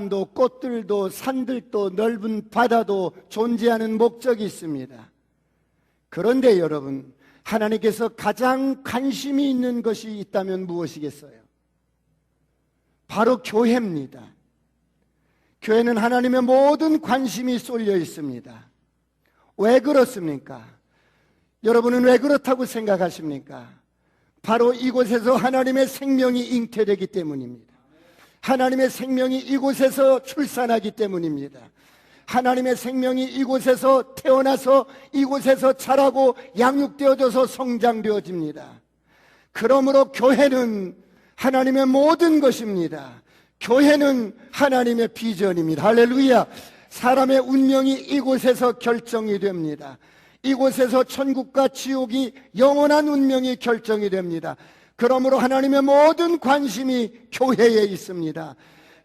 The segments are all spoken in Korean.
사람도 꽃들도 산들도 넓은 바다도 존재하는 목적이 있습니다. 그런데 여러분, 하나님께서 가장 관심이 있는 것이 있다면 무엇이겠어요? 바로 교회입니다. 교회는 하나님의 모든 관심이 쏠려 있습니다. 왜 그렇습니까? 여러분은 왜 그렇다고 생각하십니까? 바로 이곳에서 하나님의 생명이 잉태되기 때문입니다. 하나님의 생명이 이곳에서 출산하기 때문입니다. 하나님의 생명이 이곳에서 태어나서 이곳에서 자라고 양육되어져서 성장되어집니다. 그러므로 교회는 하나님의 모든 것입니다. 교회는 하나님의 비전입니다. 할렐루야. 사람의 운명이 이곳에서 결정이 됩니다. 이곳에서 천국과 지옥이 영원한 운명이 결정이 됩니다. 그러므로 하나님의 모든 관심이 교회에 있습니다.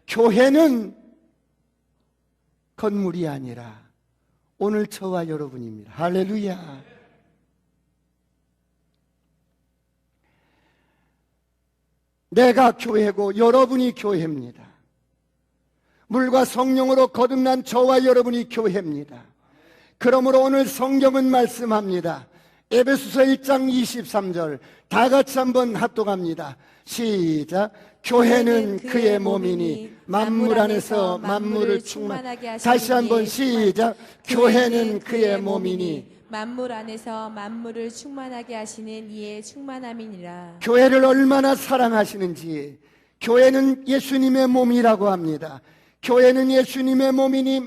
교회는 건물이 아니라 오늘 저와 여러분입니다. 할렐루야. 내가 교회고 여러분이 교회입니다. 물과 성령으로 거듭난 저와 여러분이 교회입니다. 그러므로 오늘 성경은 말씀합니다. 에베소서 1장 23절 다 같이 한번 합독합니다. 시작. 교회는 그의 몸이니 만물 안에서 만물을 충만하게 하시는 다시 한번 시작. 교회는 그의 몸이니 만물 안에서 만물을 충만하게 하시는 이의 충만함이니라. 교회를 얼마나 사랑하시는지. 교회는 예수님의 몸이라고 합니다. 교회는 예수님의 몸이니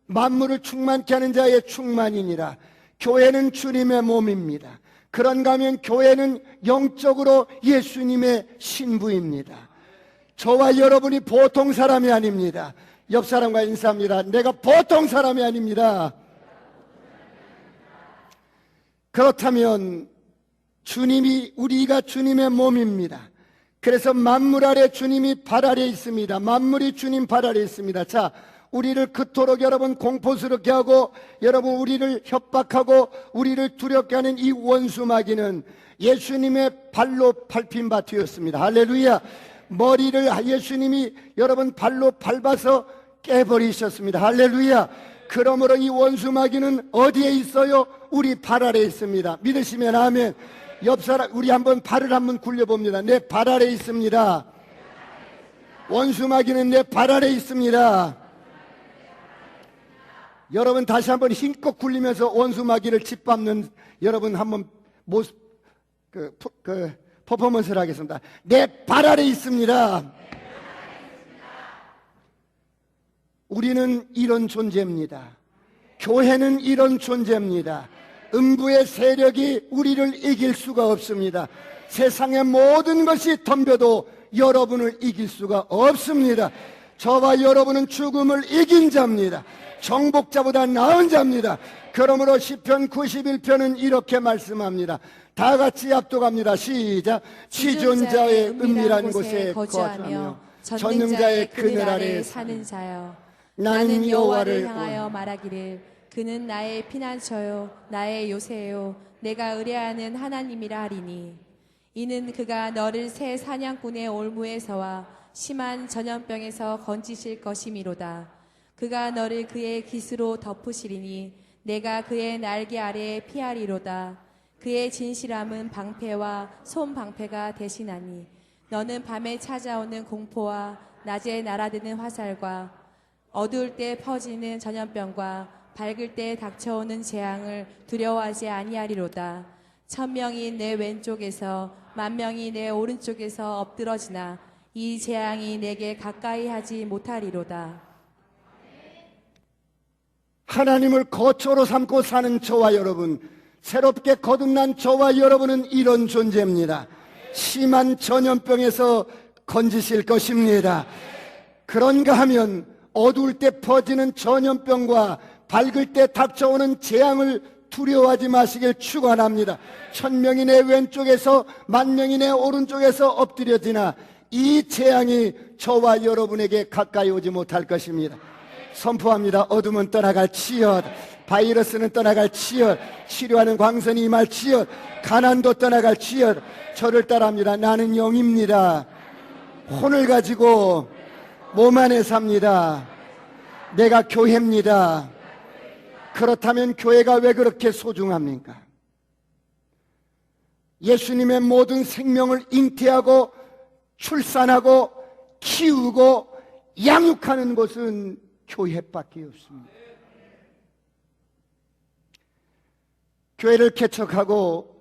만물을 충만케 하는 자의 충만이니라. 교회는 주님의 몸입니다. 그런가 하면 교회는 영적으로 예수님의 신부입니다. 저와 여러분이 보통 사람이 아닙니다. 옆 사람과 인사합니다. 내가 보통 사람이 아닙니다. 그렇다면 우리가 주님의 몸입니다. 그래서 만물 아래 주님이 발 아래 있습니다. 만물이 주님 발 아래 있습니다. 자, 우리를 그토록 여러분 공포스럽게 하고 여러분 우리를 협박하고 우리를 두렵게 하는 이 원수마귀는 예수님의 발로 밟힌 바 되었습니다. 할렐루야. 머리를 예수님이 여러분 발로 밟아서 깨버리셨습니다. 할렐루야. 그러므로 이 원수마귀는 어디에 있어요? 우리 발 아래 있습니다. 믿으시면 아멘. 옆 사람 우리 한번 발을 한번 굴려봅니다. 내 발 아래 있습니다. 원수마귀는 내 발 아래 있습니다. 여러분 다시 한번 힘껏 굴리면서 원수마귀를 짓밟는 여러분 한번 모습 퍼포먼스를 하겠습니다. 내 발 아래 있습니다. 우리는 이런 존재입니다. 교회는 이런 존재입니다. 음부의 세력이 우리를 이길 수가 없습니다. 세상의 모든 것이 덤벼도 여러분을 이길 수가 없습니다. 저와 여러분은 죽음을 이긴 자입니다. 정복자보다 나은 자입니다. 그러므로 시편 91편은 이렇게 말씀합니다. 다 같이 합독합니다. 시작. 지존자의 은밀한 곳에 거주하며 전능자의 그늘 아래 사는 자여, 나는 여호와를 향하여 말하기를 그는 나의 피난처요 나의 요새요 내가 의뢰하는 하나님이라 하리니, 이는 그가 너를 새 사냥꾼의 올무에서와 심한 전염병에서 건지실 것이미로다. 그가 너를 그의 깃으로 덮으시리니 내가 그의 날개 아래에 피하리로다. 그의 진실함은 방패와 손방패가 대신하니 너는 밤에 찾아오는 공포와 낮에 날아드는 화살과 어두울 때 퍼지는 전염병과 밝을 때 닥쳐오는 재앙을 두려워하지 아니하리로다. 1000명이 내 왼쪽에서 10,000명이 내 오른쪽에서 엎드러지나 이 재앙이 내게 가까이 하지 못하리로다. 하나님을 거처로 삼고 사는 저와 여러분, 새롭게 거듭난 저와 여러분은 이런 존재입니다. 심한 전염병에서 건지실 것입니다. 그런가 하면 어두울 때 퍼지는 전염병과 밝을 때 닥쳐오는 재앙을 두려워하지 마시길 축원합니다. 1000명이 내 왼쪽에서 10,000명이 내 오른쪽에서 엎드려지나 이 재앙이 저와 여러분에게 가까이 오지 못할 것입니다. 선포합니다. 어둠은 떠나갈지어다. 바이러스는 떠나갈지어다. 치료하는 광선이 임할지어다. 가난도 떠나갈지어다. 저를 따라합니다. 나는 영입니다. 혼을 가지고 몸 안에 삽니다. 내가 교회입니다. 그렇다면 교회가 왜 그렇게 소중합니까? 예수님의 모든 생명을 잉태하고 출산하고 키우고 양육하는 곳은 교회밖에 없습니다. 교회를 개척하고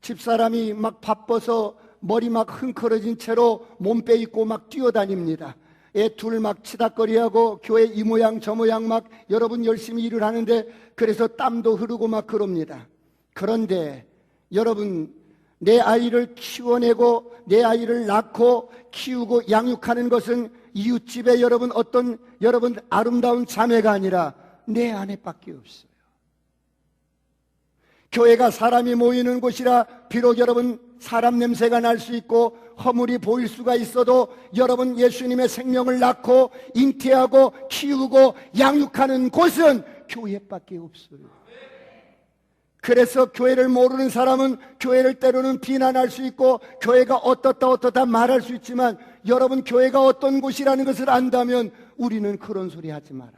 집사람이 막 바빠서 머리 막 흥커러진 채로 몸 빼입고 막 뛰어다닙니다. 애 둘 막 치닥거리하고 교회 이 모양 저 모양 막 여러분 열심히 일을 하는데 그래서 땀도 흐르고 막 그럽니다. 그런데 여러분, 내 아이를 키워내고 내 아이를 낳고 키우고 양육하는 것은 이웃집에 여러분 어떤 여러분 아름다운 자매가 아니라 내 아내밖에 없어요. 교회가 사람이 모이는 곳이라 비록 여러분 사람 냄새가 날 수 있고 허물이 보일 수가 있어도 여러분 예수님의 생명을 낳고 잉태하고 키우고 양육하는 곳은 교회밖에 없어요. 그래서 교회를 모르는 사람은 교회를 때로는 비난할 수 있고 교회가 어떻다 말할 수 있지만 여러분 교회가 어떤 곳이라는 것을 안다면 우리는 그런 소리 하지 말아요.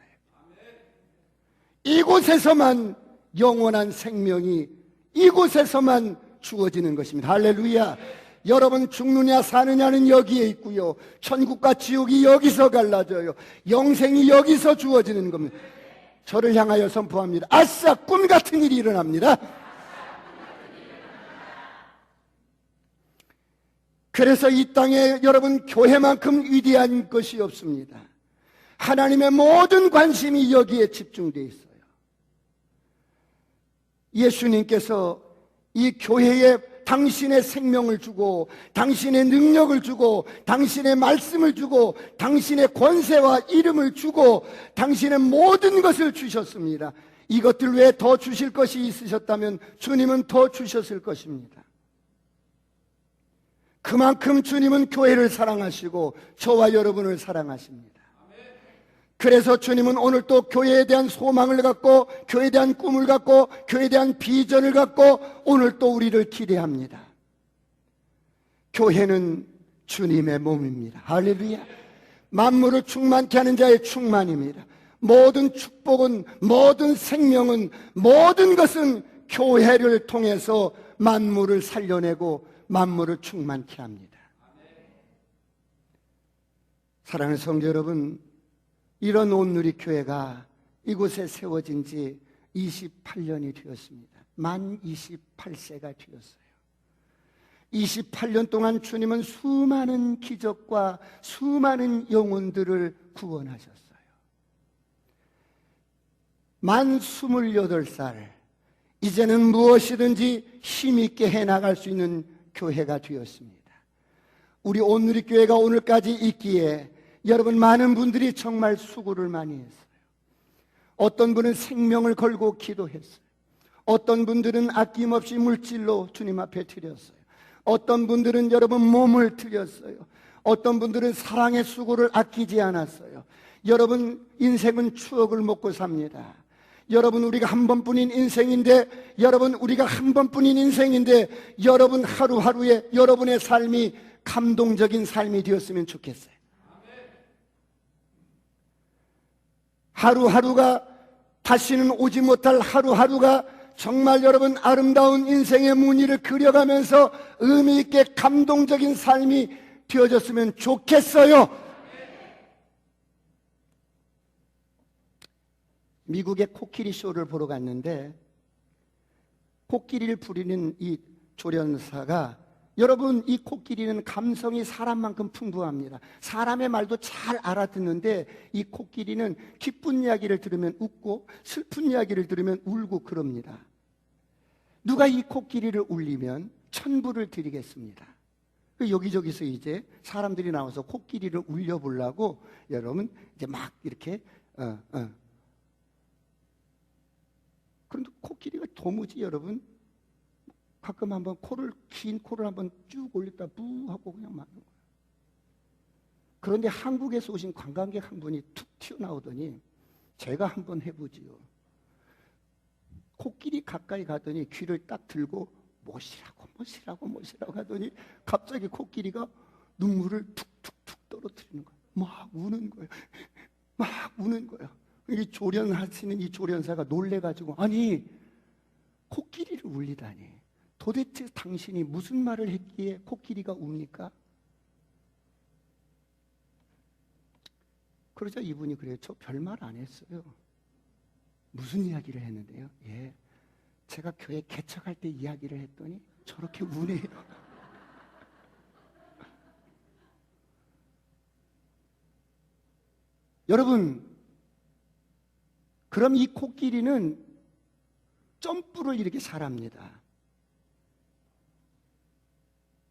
이곳에서만 영원한 생명이 이곳에서만 주어지는 것입니다. 할렐루야. 여러분 죽느냐 사느냐는 여기에 있고요, 천국과 지옥이 여기서 갈라져요. 영생이 여기서 주어지는 겁니다. 저를 향하여 선포합니다. 아싸, 꿈 같은 일이 일어납니다. 그래서 이 땅에 여러분 교회만큼 위대한 것이 없습니다. 하나님의 모든 관심이 여기에 집중되어 있어요. 예수님께서 이 교회에 당신의 생명을 주고 당신의 능력을 주고 당신의 말씀을 주고 당신의 권세와 이름을 주고 당신의 모든 것을 주셨습니다. 이것들 외에 더 주실 것이 있으셨다면 주님은 더 주셨을 것입니다. 그만큼 주님은 교회를 사랑하시고 저와 여러분을 사랑하십니다. 그래서 주님은 오늘 또 교회에 대한 소망을 갖고 교회에 대한 꿈을 갖고 교회에 대한 비전을 갖고 오늘 또 우리를 기대합니다. 교회는 주님의 몸입니다. 할렐루야. 만물을 충만케 하는 자의 충만입니다. 모든 축복은, 모든 생명은, 모든 것은 교회를 통해서 만물을 살려내고 만물을 충만케 합니다. 사랑하는 성도 여러분, 이런 온누리 교회가 이곳에 세워진 지 28년이 되었습니다. 만 28세가 되었어요. 28년 동안 주님은 수많은 기적과 수많은 영혼들을 구원하셨어요. 만 28살, 이제는 무엇이든지 힘있게 해나갈 수 있는 교회가 되었습니다. 우리 온누리 교회가 오늘까지 있기에 여러분 많은 분들이 정말 수고를 많이 했어요. 어떤 분은 생명을 걸고 기도했어요. 어떤 분들은 아낌없이 물질로 주님 앞에 드렸어요. 어떤 분들은 여러분 몸을 드렸어요. 어떤 분들은 사랑의 수고를 아끼지 않았어요. 여러분 인생은 추억을 먹고 삽니다. 여러분 우리가 한 번뿐인 인생인데 여러분 우리가 한 번뿐인 인생인데 여러분 하루하루에 여러분의 삶이 감동적인 삶이 되었으면 좋겠어요. 하루하루가 다시는 오지 못할 하루하루가 정말 여러분 아름다운 인생의 무늬를 그려가면서 의미 있게 감동적인 삶이 되어졌으면 좋겠어요. 미국의 코끼리 쇼를 보러 갔는데 코끼리를 부리는 이 조련사가 여러분 이 코끼리는 감성이 사람만큼 풍부합니다. 사람의 말도 잘 알아듣는데 이 코끼리는 기쁜 이야기를 들으면 웃고 슬픈 이야기를 들으면 울고 그럽니다. 누가 이 코끼리를 울리면 천불을 드리겠습니다. 여기저기서 이제 사람들이 나와서 코끼리를 울려보려고 여러분 이제 막 이렇게 그런데 코끼리가 도무지 여러분 가끔 한번 긴 코를 한번 쭉 올렸다 부 하고 그냥 마는 거예요. 그런데 한국에서 오신 관광객 한 분이 툭 튀어나오더니 제가 한번 해보지요. 코끼리 가까이 가더니 귀를 딱 들고 못이라고 하더니 갑자기 코끼리가 눈물을 툭툭툭 떨어뜨리는 거예요. 막 우는 거예요. 막 우는 거예요. 이 조련하시는 이 조련사가 놀래가지고, 아니 코끼리를 울리다니, 도대체 당신이 무슨 말을 했기에 코끼리가 웁니까? 그러자 이분이 그래요. 저 별말 안 했어요. 무슨 이야기를 했는데요? 예, 제가 교회 개척할 때 이야기를 했더니 저렇게 우네요. 여러분, 그럼 이 코끼리는 점프를 이렇게 잘합니다.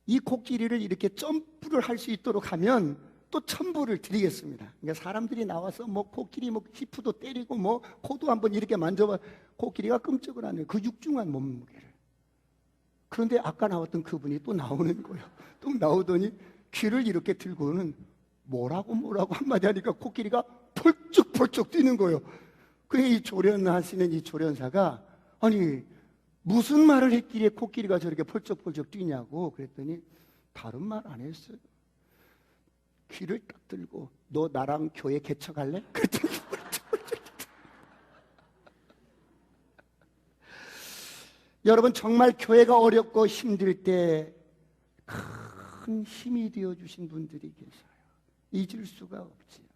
이 코끼리를 이렇게 점프를 할 수 있도록 하면 또 천부를 드리겠습니다. 그러니까 사람들이 나와서 뭐 코끼리 뭐 히프도 때리고 뭐 코도 한번 이렇게 만져봐. 코끼리가 끔찍을 안 해요. 그 육중한 몸무게를. 그런데 아까 나왔던 그분이 또 나오는 거예요. 또 나오더니 귀를 이렇게 들고는 뭐라고 한마디 하니까 코끼리가 펄쩍펄쩍 뛰는 거예요. 그래 이 조련하시는 이 조련사가 아니 무슨 말을 했길래 코끼리가 저렇게 펄쩍펄쩍 뛰냐고 그랬더니 다른 말 안 했어요. 귀를 딱 들고 너 나랑 교회 개척할래? 그랬더니 펄쩍펄쩍. 여러분 정말 교회가 어렵고 힘들 때 큰 힘이 되어주신 분들이 계셔요. 잊을 수가 없지요.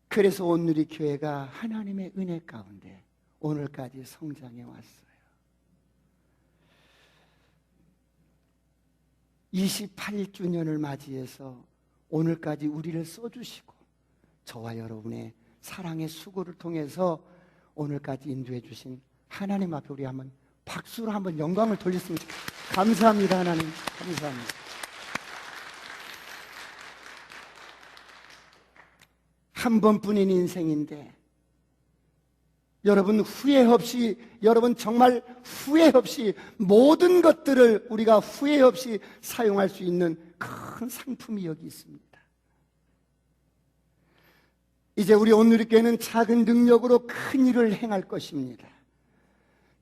그래서 오늘의 교회가 하나님의 은혜 가운데 오늘까지 성장해 왔어요. 28주년을 맞이해서 오늘까지 우리를 써주시고 저와 여러분의 사랑의 수고를 통해서 오늘까지 인도해 주신 하나님 앞에 우리 한번 박수로 한번 영광을 돌렸으면 좋겠습니다. 감사합니다. 하나님 감사합니다. 한 번뿐인 인생인데 여러분 후회 없이, 여러분 정말 후회 없이 모든 것들을 우리가 후회 없이 사용할 수 있는 큰 상품이 여기 있습니다. 이제 우리 온누리교회는 작은 능력으로 큰 일을 행할 것입니다.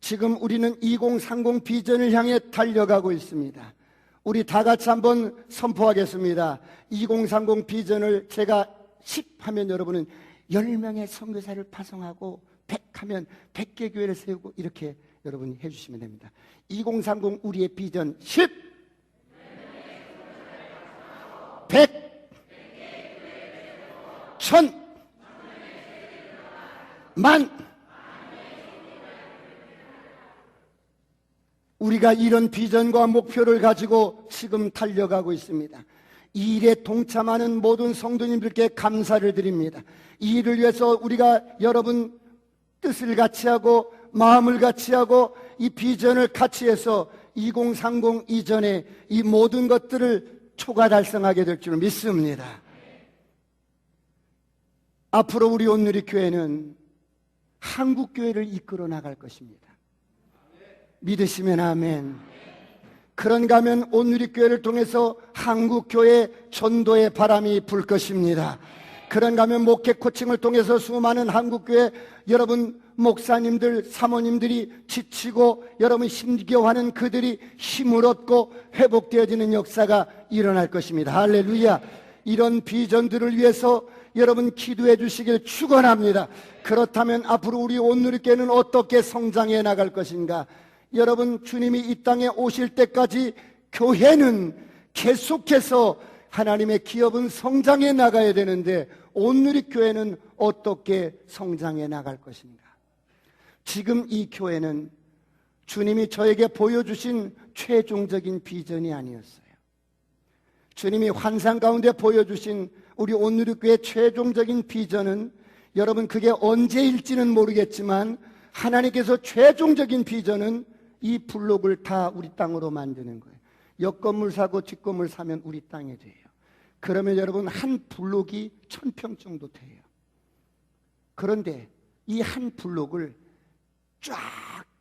지금 우리는 2030 비전을 향해 달려가고 있습니다. 우리 다 같이 한번 선포하겠습니다. 2030 비전을 제가 10 하면 여러분은 10명의 선교사를 파송하고 100 하면 100개 교회를 세우고 이렇게 여러분이 해주시면 됩니다. 2030 우리의 비전 10 100 1000 만 우리가 이런 비전과 목표를 가지고 지금 달려가고 있습니다. 이 일에 동참하는 모든 성도님들께 감사를 드립니다. 이 일을 위해서 우리가 여러분 뜻을 같이 하고 마음을 같이 하고 이 비전을 같이 해서 2030 이전에 이 모든 것들을 초과 달성하게 될 줄 믿습니다. 앞으로 우리 온누리교회는 한국교회를 이끌어 나갈 것입니다. 믿으시면 아멘. 그런가 하면 온누리교회를 통해서 한국교회 전도의 바람이 불 것입니다. 그런가 하면 목회 코칭을 통해서 수많은 한국교회 여러분 목사님들, 사모님들이 지치고 여러분 힘겨워하는 그들이 힘을 얻고 회복되어지는 역사가 일어날 것입니다. 할렐루야. 이런 비전들을 위해서 여러분 기도해 주시길 축원합니다. 그렇다면 앞으로 우리 온누리교회는 어떻게 성장해 나갈 것인가? 여러분 주님이 이 땅에 오실 때까지 교회는 계속해서 하나님의 기업은 성장해 나가야 되는데 온누리교회는 어떻게 성장해 나갈 것인가? 지금 이 교회는 주님이 저에게 보여주신 최종적인 비전이 아니었어요. 주님이 환상 가운데 보여주신 우리 온누리교회의 최종적인 비전은 여러분 그게 언제일지는 모르겠지만 하나님께서 최종적인 비전은 이 블록을 다 우리 땅으로 만드는 거예요. 옆 건물 사고 뒷 건물 사면 우리 땅에 돼요. 그러면 여러분 한 블록이 1000평 정도 돼요. 그런데 이 한 블록을 쫙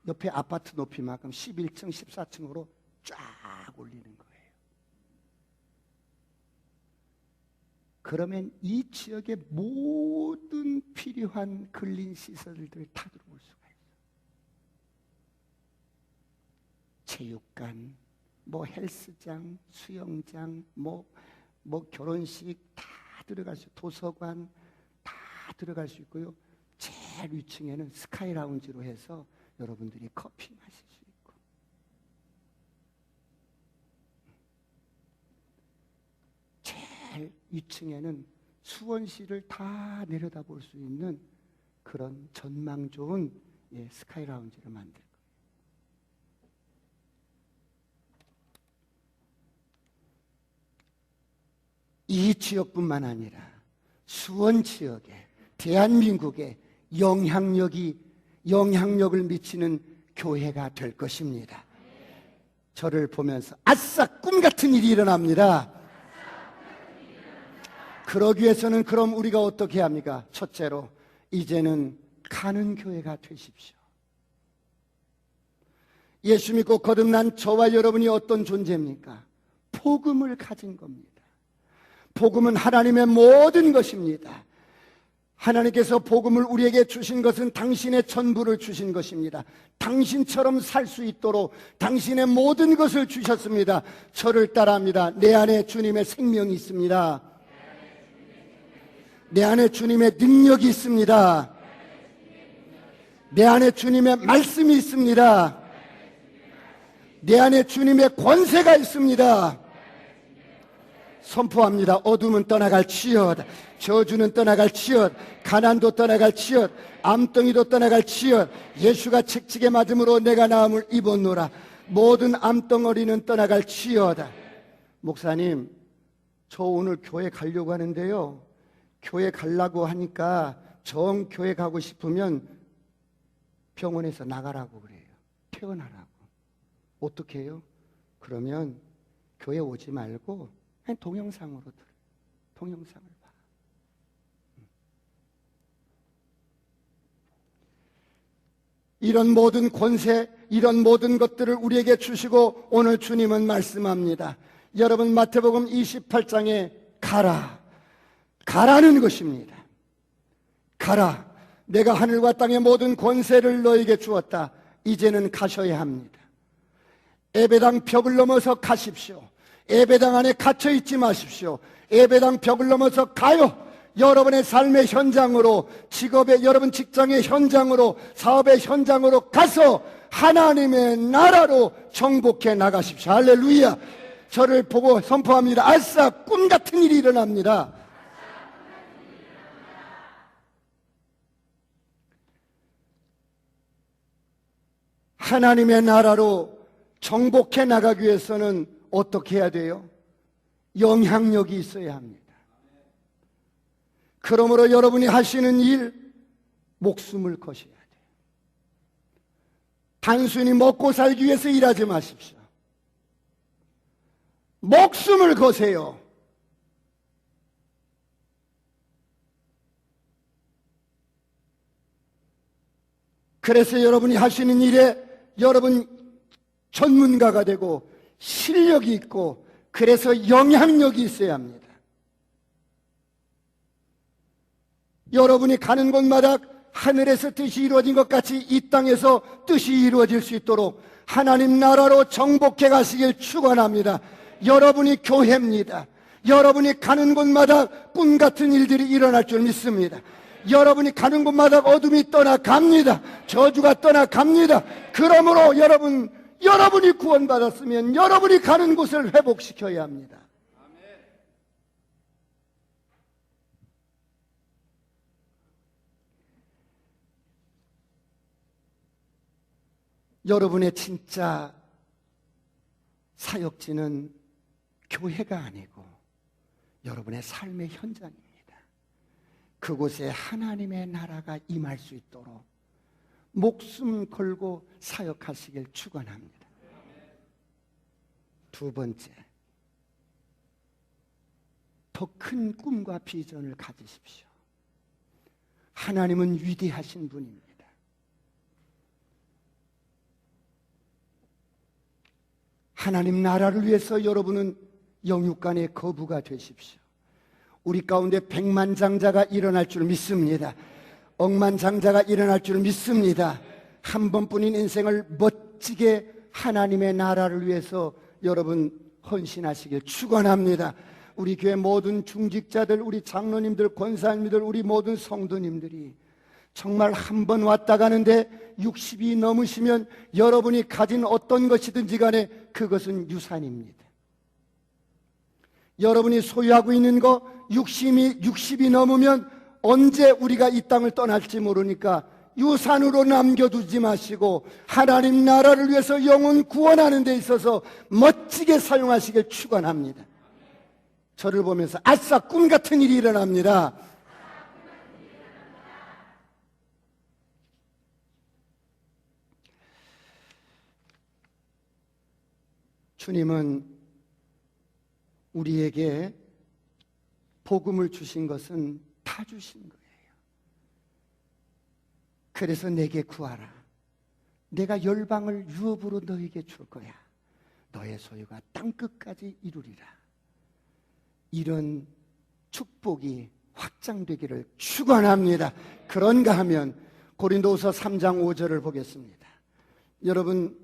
옆에 아파트 높이만큼 11층, 14층으로 쫙 올리는 거예요. 그러면 이 지역의 모든 필요한 근린 시설들을 다 들어올 수가 있어요. 체육관, 헬스장, 수영장, 뭐 결혼식 다 들어갈 수, 도서관 다 들어갈 수 있고요. 제일 위층에는 스카이 라운지로 해서 여러분들이 커피 마실 수 있고, 제일 위층에는 수원시를 다 내려다볼 수 있는 그런 전망 좋은 스카이 라운지를 만들 거예요. 이 지역뿐만 아니라 수원 지역에, 대한민국에 영향력을 미치는 교회가 될 것입니다. 저를 보면서 아싸, 꿈 같은 일이 일어납니다. 그러기 위해서는 그럼 우리가 어떻게 합니까? 첫째로, 이제는 가는 교회가 되십시오. 예수 믿고 거듭난 저와 여러분이 어떤 존재입니까? 복음을 가진 겁니다. 복음은 하나님의 모든 것입니다. 하나님께서 복음을 우리에게 주신 것은 당신의 전부를 주신 것입니다. 당신처럼 살 수 있도록 당신의 모든 것을 주셨습니다. 저를 따라합니다. 내 안에 주님의 생명이 있습니다. 내 안에 주님의 능력이 있습니다. 내 안에 주님의 말씀이 있습니다. 내 안에 주님의 권세가 있습니다. 선포합니다. 어둠은 떠나갈지어다. 저주는 떠나갈지어다. 가난도 떠나갈지어다. 암덩이도 떠나갈지어다. 예수가 책찍에 맞음으로 내가 나음을 입었노라. 모든 암덩어리는 떠나갈지어다. 목사님, 저 오늘 교회 가려고 하는데요, 교회 가려고 하니까 정 교회 가고 싶으면 병원에서 나가라고 그래요. 퇴원하라고. 어떻게 해요? 그러면 교회 오지 말고 그냥 동영상으로 들어. 동영상을 봐. 이런 모든 권세, 이런 모든 것들을 우리에게 주시고 오늘 주님은 말씀합니다. 여러분, 마태복음 28장에 가라. 가라는 것입니다. 가라. 내가 하늘과 땅의 모든 권세를 너에게 주었다. 이제는 가셔야 합니다. 에베당 벽을 넘어서 가십시오. 에베당 안에 갇혀 있지 마십시오. 에베당 벽을 넘어서 가요. 여러분의 삶의 현장으로, 직업의, 여러분 직장의 현장으로, 사업의 현장으로 가서 하나님의 나라로 정복해 나가십시오. 할렐루야. 저를 보고 선포합니다. 아싸, 꿈 같은 일이 일어납니다. 하나님의 나라로 정복해 나가기 위해서는 어떻게 해야 돼요? 영향력이 있어야 합니다. 그러므로 여러분이 하시는 일, 목숨을 거셔야 돼요. 단순히 먹고 살기 위해서 일하지 마십시오. 목숨을 거세요. 그래서 여러분이 하시는 일에 여러분 전문가가 되고 실력이 있고, 그래서 영향력이 있어야 합니다. 여러분이 가는 곳마다 하늘에서 뜻이 이루어진 것 같이 이 땅에서 뜻이 이루어질 수 있도록 하나님 나라로 정복해 가시길 축원합니다. 여러분이 교회입니다. 여러분이 가는 곳마다 꿈 같은 일들이 일어날 줄 믿습니다. 여러분이 가는 곳마다 어둠이 떠나갑니다. 저주가 떠나갑니다. 그러므로 여러분이 구원받았으면 여러분이 가는 곳을 회복시켜야 합니다. 여러분의 진짜 사역지는 교회가 아니고 여러분의 삶의 현장입니다. 그곳에 하나님의 나라가 임할 수 있도록 목숨 걸고 사역하시길 축원합니다. 두 번째, 더 큰 꿈과 비전을 가지십시오. 하나님은 위대하신 분입니다. 하나님 나라를 위해서 여러분은 영육간의 거부가 되십시오. 우리 가운데 백만장자가 일어날 줄 믿습니다. 억만장자가 일어날 줄 믿습니다. 한 번뿐인 인생을 멋지게 하나님의 나라를 위해서 여러분 헌신하시길 축원합니다. 우리 교회 모든 중직자들, 우리 장로님들, 권사님들, 우리 모든 성도님들이 정말 한 번 왔다 가는데 60이 넘으시면 여러분이 가진 어떤 것이든지 간에 그것은 유산입니다. 여러분이 소유하고 있는 거 60이 넘으면 언제 우리가 이 땅을 떠날지 모르니까 유산으로 남겨두지 마시고 하나님 나라를 위해서 영혼 구원하는 데 있어서 멋지게 사용하시길 축원합니다. 저를 보면서 아싸, 꿈 같은 일이 일어납니다. 주님은 우리에게 복음을 주신 것은 다 주신 거예요. 그래서 내게 구하라. 내가 열방을 유업으로 너에게 줄 거야. 너의 소유가 땅끝까지 이루리라. 이런 축복이 확장되기를 축원합니다. 그런가 하면 고린도후서 3장 5절을 보겠습니다. 여러분,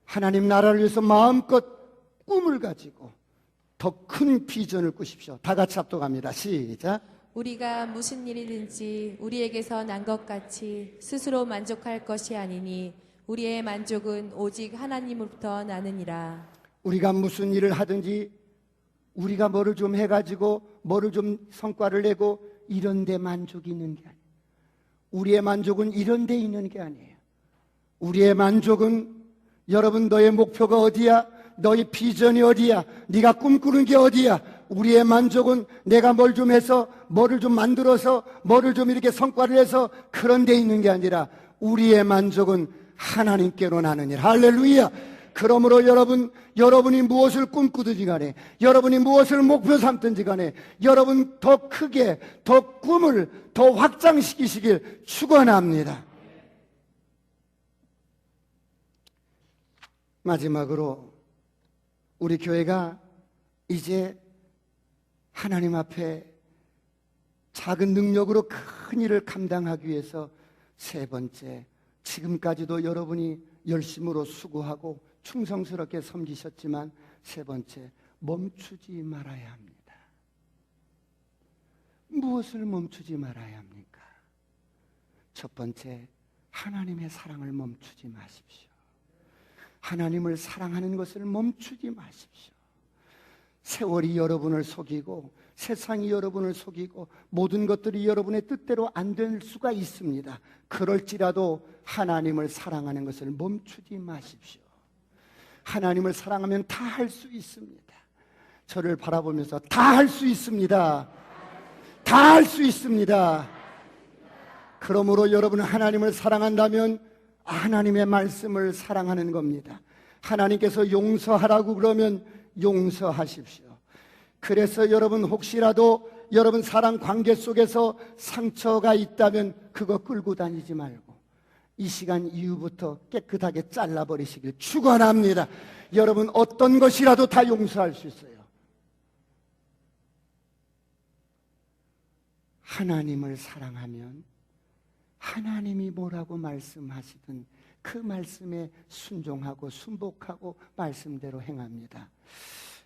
하나님 나라를 위해서 마음껏 꿈을 가지고 더 큰 비전을 꾸십시오. 다 같이 합독합니다. 시작. 우리가 무슨 일이든지 우리에게서 난 것 같이 스스로 만족할 것이 아니니 우리의 만족은 오직 하나님으로부터 나느니라. 우리가 무슨 일을 하든지 우리가 뭐를 좀 해가지고 뭐를 좀 성과를 내고 이런 데 만족이 있는 게 아니에요. 우리의 만족은 이런 데 있는 게 아니에요. 우리의 만족은 여러분, 너의 목표가 어디야? 너의 비전이 어디야? 네가 꿈꾸는 게 어디야? 우리의 만족은 내가 뭘 좀 해서 뭐를 좀 만들어서 뭐를 좀 이렇게 성과를 해서 그런 데 있는 게 아니라 우리의 만족은 하나님께로 나느니라. 할렐루야. 그러므로 여러분이 무엇을 꿈꾸든지 간에, 여러분이 무엇을 목표 삼든지 간에 여러분 더 크게, 더 꿈을 더 확장시키시길 축원합니다. 마지막으로 우리 교회가 이제 하나님 앞에 작은 능력으로 큰 일을 감당하기 위해서 세 번째, 지금까지도 여러분이 열심으로 수고하고 충성스럽게 섬기셨지만 세 번째, 멈추지 말아야 합니다. 무엇을 멈추지 말아야 합니까? 첫 번째, 하나님의 사랑을 멈추지 마십시오. 하나님을 사랑하는 것을 멈추지 마십시오. 세월이 여러분을 속이고 세상이 여러분을 속이고 모든 것들이 여러분의 뜻대로 안 될 수가 있습니다. 그럴지라도 하나님을 사랑하는 것을 멈추지 마십시오. 하나님을 사랑하면 다 할 수 있습니다. 저를 바라보면서 다 할 수 있습니다. 다 할 수 있습니다. 그러므로 여러분은 하나님을 사랑한다면 하나님의 말씀을 사랑하는 겁니다. 하나님께서 용서하라고 그러면 용서하십시오. 그래서 여러분, 혹시라도 여러분 사랑 관계 속에서 상처가 있다면 그거 끌고 다니지 말고 이 시간 이후부터 깨끗하게 잘라버리시길 축원합니다. 여러분, 어떤 것이라도 다 용서할 수 있어요. 하나님을 사랑하면 하나님이 뭐라고 말씀하시든 그 말씀에 순종하고 순복하고 말씀대로 행합니다.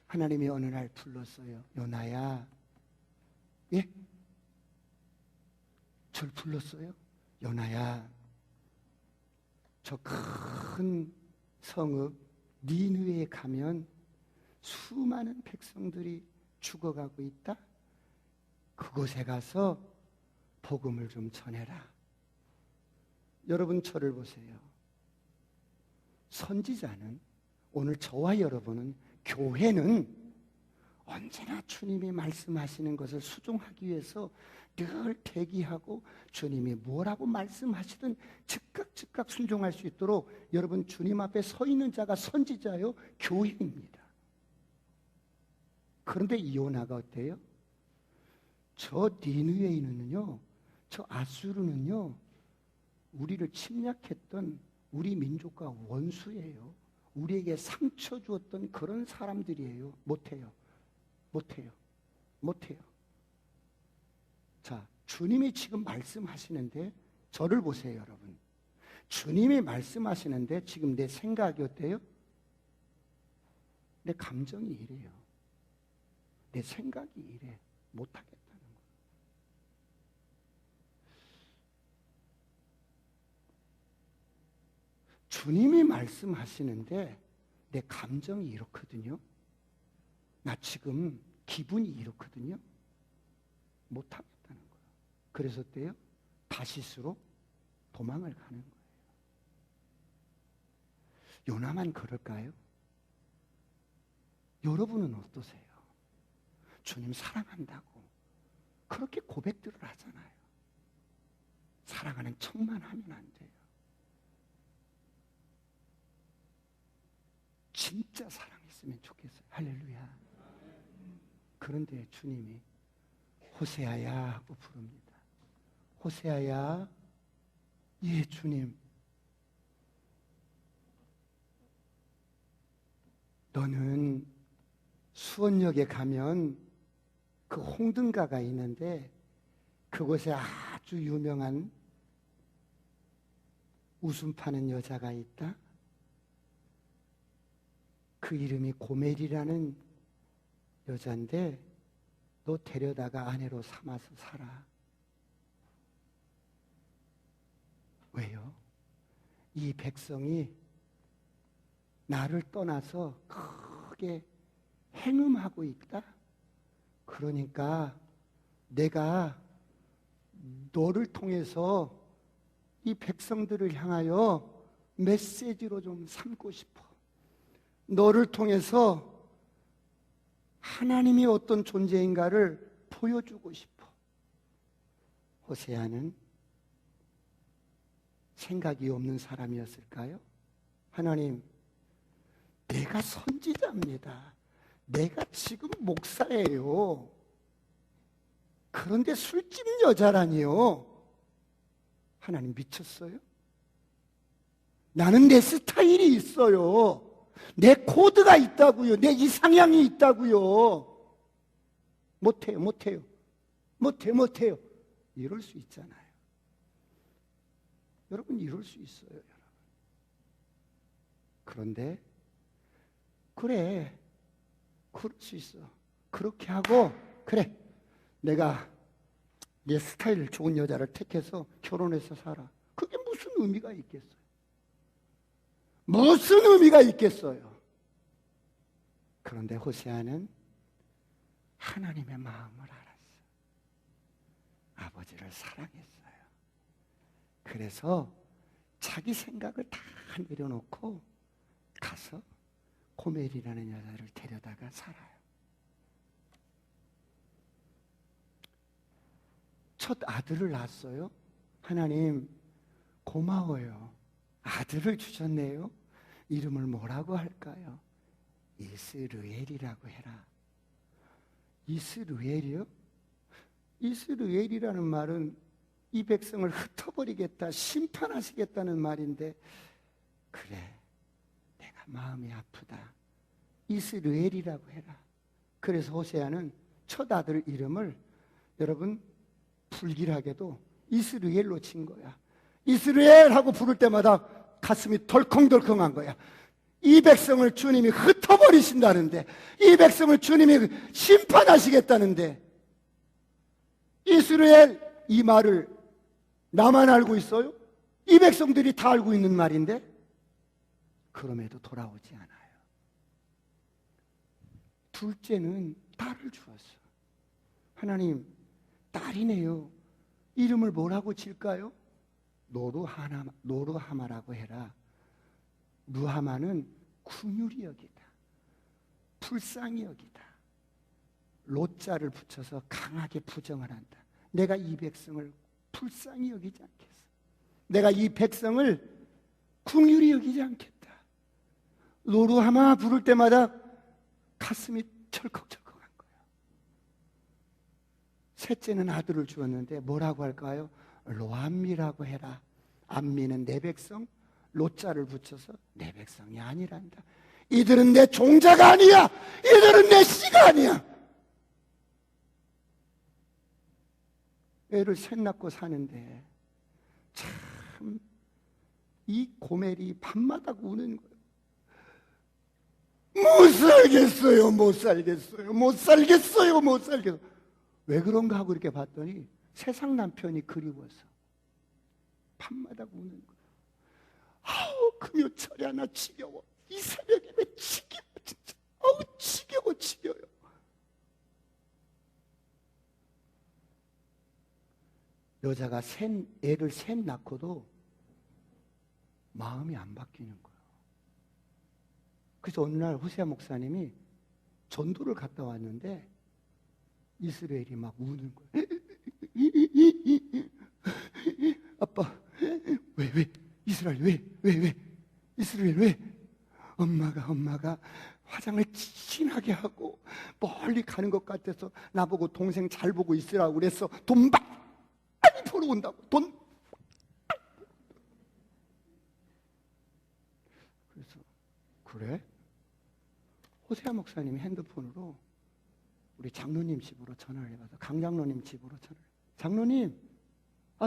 하나님이 어느 날 불렀어요. 요나야. 예? 절 불렀어요? 요나야, 저 큰 성읍 니느웨에 가면 수많은 백성들이 죽어가고 있다. 그곳에 가서 복음을 좀 전해라. 여러분, 저를 보세요. 선지자는, 오늘 저와 여러분은, 교회는 언제나 주님이 말씀하시는 것을 수종하기 위해서 늘 대기하고 주님이 뭐라고 말씀하시든 즉각 순종할 수 있도록 여러분, 주님 앞에 서 있는 자가 선지자요, 교회입니다. 그런데 요나가 어때요? 저 니느웨이는요, 저 아수르는요, 우리를 침략했던 우리 민족과 원수예요. 우리에게 상처 주었던 그런 사람들이에요. 못해요. 자, 주님이 지금 말씀하시는데 저를 보세요, 여러분. 주님이 말씀하시는데 지금 내 생각이 어때요? 내 감정이 이래요. 내 생각이 이래. 못하겠다는 거예요. 주님이 말씀하시는데 내 감정이 이렇거든요. 나 지금 기분이 이렇거든요. 못하겠다는 거예요. 그래서 때요 다시스로 도망을 가는 거예요. 요나만 그럴까요? 여러분은 어떠세요? 주님 사랑한다고 그렇게 고백들을 하잖아요. 사랑하는 척만 하면 안 돼요. 진짜 사랑했으면 좋겠어요. 할렐루야. 그런데 주님이 호세아야 하고 부릅니다. 호세아야. 예, 주님. 너는 수원역에 가면 그 홍등가가 있는데 그곳에 아주 유명한 웃음 파는 여자가 있다. 그 이름이 고멜이라는 여자인데 너 데려다가 아내로 삼아서 살아. 왜요? 이 백성이 나를 떠나서 크게 행음하고 있다. 그러니까 내가 너를 통해서 이 백성들을 향하여 메시지로 좀 삼고 싶어. 너를 통해서 하나님이 어떤 존재인가를 보여주고 싶어. 호세아는 생각이 없는 사람이었을까요? 하나님, 내가 선지자입니다. 내가 지금 목사예요. 그런데 술집 여자라니요. 하나님 미쳤어요? 나는 내 스타일이 있어요. 내 코드가 있다고요. 내 이상향이 있다고요. 못해요. 이럴 수 있잖아요. 여러분 이럴 수 있어요. 여러분. 그런데 그래, 그럴 수 있어. 그렇게 하고 그래, 내가 내 스타일 좋은 여자를 택해서 결혼해서 살아. 그게 무슨 의미가 있겠어요? 무슨 의미가 있겠어요? 그런데 호세아는 하나님의 마음을 알았어요. 아버지를 사랑했어요. 그래서 자기 생각을 다 내려놓고 가서 고멜이라는 여자를 데려다가 살아요. 첫 아들을 낳았어요. 하나님 고마워요. 아들을 주셨네요. 이름을 뭐라고 할까요? 이스르엘이라고 해라. 이스르엘이요? 이스르엘이라는 말은 이 백성을 흩어버리겠다, 심판하시겠다는 말인데, 그래, 내가 마음이 아프다. 이스르엘이라고 해라. 그래서 호세아는 첫 아들 이름을 여러분 불길하게도 이스라엘로 친 거야. 이스라엘 하고 부를 때마다 가슴이 덜컹덜컹한 거야. 이 백성을 주님이 흩어버리신다는데, 이 백성을 주님이 심판하시겠다는데, 이스라엘 이 말을 나만 알고 있어요? 이 백성들이 다 알고 있는 말인데 그럼에도 돌아오지 않아요. 둘째는 딸을 주었어. 하나님, 딸이네요. 이름을 뭐라고 칠까요? 노루하마라고 해라. 루하마는 긍휼히 여기다, 불쌍히 여기다. 로자를 붙여서 강하게 부정을 한다. 내가 이 백성을 불쌍히 여기지 않겠어. 내가 이 백성을 긍휼히 여기지 않겠다. 노루하마 부를 때마다 가슴이 철컥철컥한 거야. 셋째는 아들을 주었는데 뭐라고 할까요? 로암미라고 해라. 암미는 내 백성, 로자를 붙여서 내 백성이 아니란다. 이들은 내 종자가 아니야. 이들은 내 씨가 아니야. 애를 셋 낳고 사는데 참 이 고멜이 밤마다 우는 거예요. 못 살겠어요, 못 살겠어요, 못 살겠어요, 못 살겠어요. 왜 그런가 하고 이렇게 봤더니 세상 남편이 그리워서 밤마다 우는 거예요. 아우, 금요철에 하나 지겨워. 이 새벽에 왜 지겨워, 진짜. 아우, 지겨워요. 여자가 애를 셋 낳고도 마음이 안 바뀌는 거예요. 그래서 어느 날 호세아 목사님이 전도를 갔다 왔는데 이스라엘이 막 우는 거예요. 아빠, 왜? 이스라엘 왜? 이스라엘 왜? 엄마가 화장을 진하게 하고 멀리 가는 것 같아서 나보고 동생 잘 보고 있으라고 그래서 돈 많이 벌어온다고. 그래서 그래? 호세아 목사님이 핸드폰으로 우리 장로님 집으로 전화를 해봐서 강장로님 집으로 전화를 해서 장로님,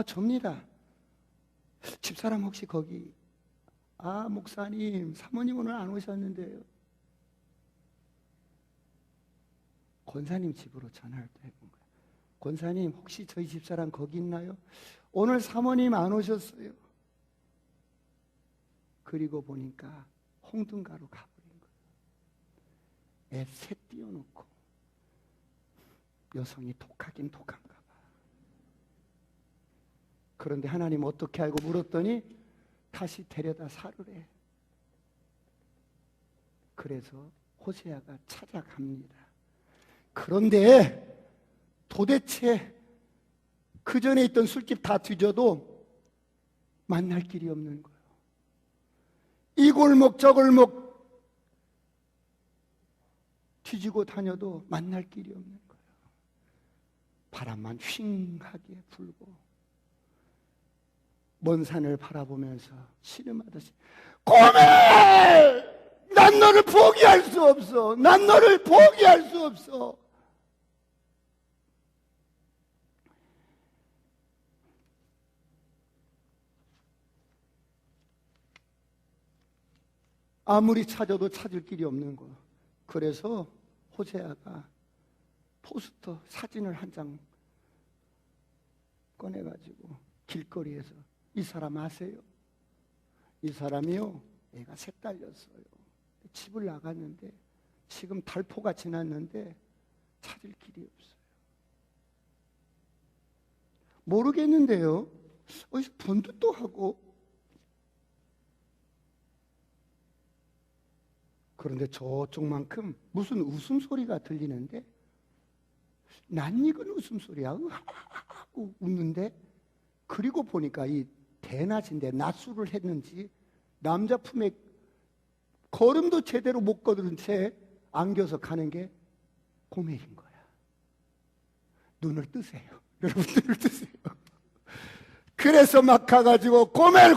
접니다. 집사람 혹시 거기? 목사님, 사모님 오늘 안 오셨는데요. 권사님 집으로 전화를 또 해본 거예요. 권사님, 혹시 저희 집사람 거기 있나요? 오늘 사모님 안 오셨어요. 그리고 보니까 홍등가로 가버린 거예요. 애 셋 띄워놓고. 여성이 독하긴 독한가 봐. 그런데 하나님 어떻게 알고 물었더니 다시 데려다 살으래. 그래서 호세아가 찾아갑니다. 그런데 도대체 그 전에 있던 술집 다 뒤져도 만날 길이 없는 거예요. 이 골목 저 골목 뒤지고 다녀도 만날 길이 없는 거예요. 바람만 휑하게 불고 먼 산을 바라보면서 씨름하듯이 고멜! 난 너를 포기할 수 없어. 난 너를 포기할 수 없어. 아무리 찾아도 찾을 길이 없는 거예요. 그래서 호세아가 포스터 사진을 한 장 꺼내가지고 길거리에서 이 사람 아세요? 이 사람이요, 애가 셋 딸렸어요. 집을 나갔는데 지금 달포가 지났는데 찾을 길이 없어요. 모르겠는데요. 어디서 본 듯도 하고. 그런데 저쪽만큼 무슨 웃음소리가 들리는데 낯익은 웃음소리야. 하고 웃는데 그리고 보니까 이 대낮인데 낮술을 했는지 남자 품에 걸음도 제대로 못 거두는 채 안겨서 가는 게 고멜인 거야. 눈을 뜨세요. 여러분 눈을 뜨세요. 그래서 막 가가지고 고멜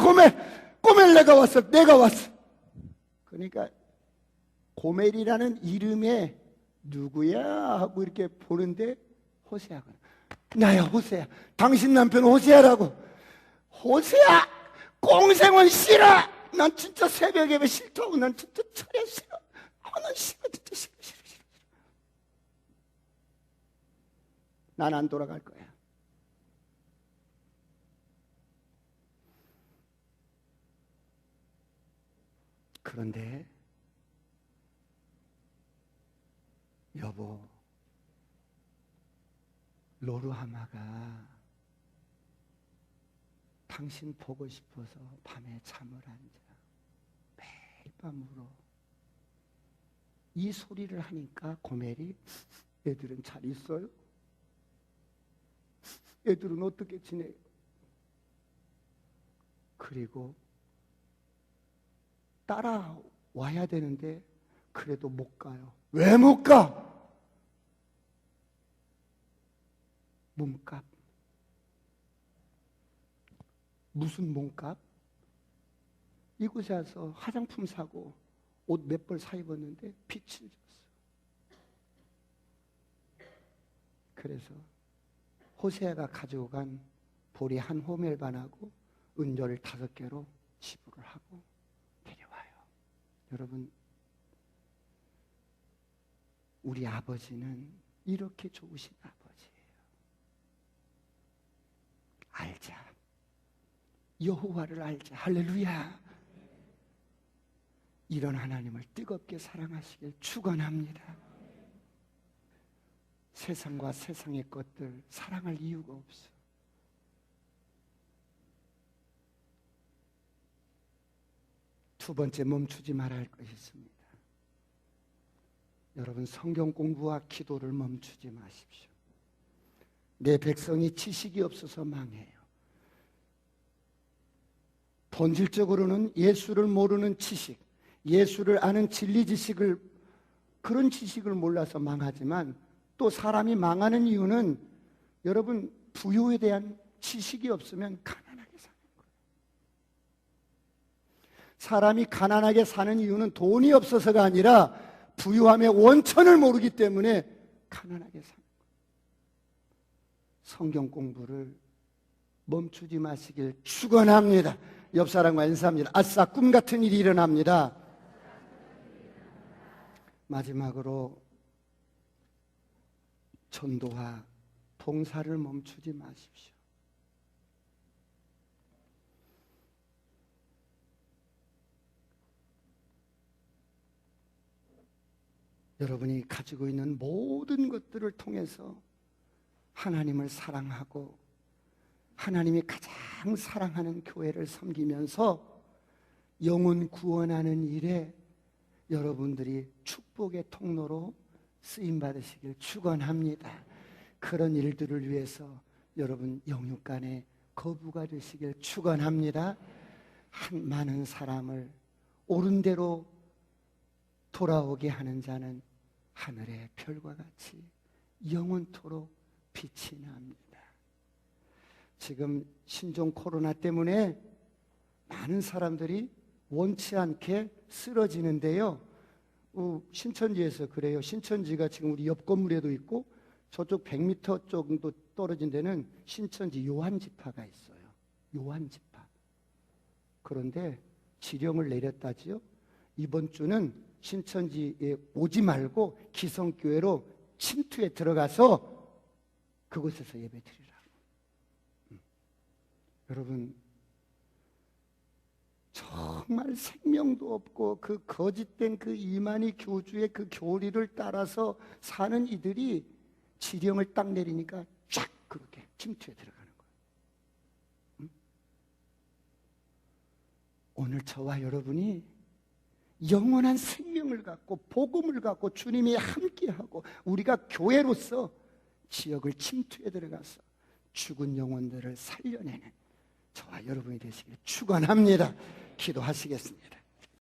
내가 왔어. 그러니까 고멜이라는 이름에 누구야 하고 이렇게 보는데 호세아가 나야 호세아. 당신 남편 호세아라고. 호세아 공생은 싫어. 난 진짜 새벽 예배 싫다고. 난 진짜 철야 싫어. 난 싫어. 진짜 싫어. 난 안 돌아갈 거야. 그런데 여보, 로루하마가 당신 보고 싶어서 밤에 잠을 안 자. 매일 밤 울어. 이 소리를 하니까 고멜이 애들은 잘 있어요? 애들은 어떻게 지내요? 그리고 따라와야 되는데 그래도 못 가요. 왜 못 가? 몸값. 무슨 몸값? 이곳에 와서 화장품 사고 옷 몇 벌 사 입었는데 빚을 졌어. 그래서 호세아가 가져간 보리 한 호멜 반하고 은절 5개로 지불을 하고 데려와요. 여러분, 우리 아버지는 이렇게 좋으신 아버지예요. 알자. 여호와를 알자. 할렐루야. 이런 하나님을 뜨겁게 사랑하시길 축원합니다. 세상과 세상의 것들 사랑할 이유가 없어. 두 번째, 멈추지 말아야 할 것이 있습니다. 여러분, 성경 공부와 기도를 멈추지 마십시오. 내 백성이 지식이 없어서 망해요. 본질적으로는 예수를 모르는 지식, 예수를 아는 진리 지식을, 그런 지식을 몰라서 망하지만, 또 사람이 망하는 이유는 여러분 부유에 대한 지식이 없으면 가난하게 사는 거예요. 사람이 가난하게 사는 이유는 돈이 없어서가 아니라 부유함의 원천을 모르기 때문에 가난하게 사는 거예요. 성경 공부를 멈추지 마시길 축원합니다. 옆 사람과 인사합니다. 아싸, 꿈 같은 일이 일어납니다. 마지막으로 전도와 봉사를 멈추지 마십시오. 여러분이 가지고 있는 모든 것들을 통해서 하나님을 사랑하고 하나님이 가장 사랑하는 교회를 섬기면서 영혼 구원하는 일에 여러분들이 축복의 통로로 쓰임받으시길 축원합니다. 그런 일들을 위해서 여러분 영육간에 거부가 되시길 축원합니다. 많은 사람을 옳은 대로 돌아오게 하는 자는 하늘의 별과 같이 영원토록 빛이 납니다. 지금 신종 코로나 때문에 많은 사람들이 원치 않게 쓰러지는데요. 신천지에서 그래요. 신천지가 지금 우리 옆 건물에도 있고 저쪽 100m 정도 떨어진 데는 신천지 요한지파가 있어요. 요한지파. 그런데 지령을 내렸다지요. 이번 주는 신천지에 오지 말고 기성교회로 침투에 들어가서 그곳에서 예배드리라고. 여러분, 정말 생명도 없고 그 거짓된 그 이만희 교주의 그 교리를 따라서 사는 이들이 지령을 딱 내리니까 쫙 그렇게 침투에 들어가는 거예요. 오늘 저와 여러분이 영원한 생명을 갖고 복음을 갖고 주님이 함께하고 우리가 교회로서 지역을 침투에 들어가서 죽은 영혼들을 살려내는 저와 여러분이 되시길 축원합니다. 기도하시겠습니다.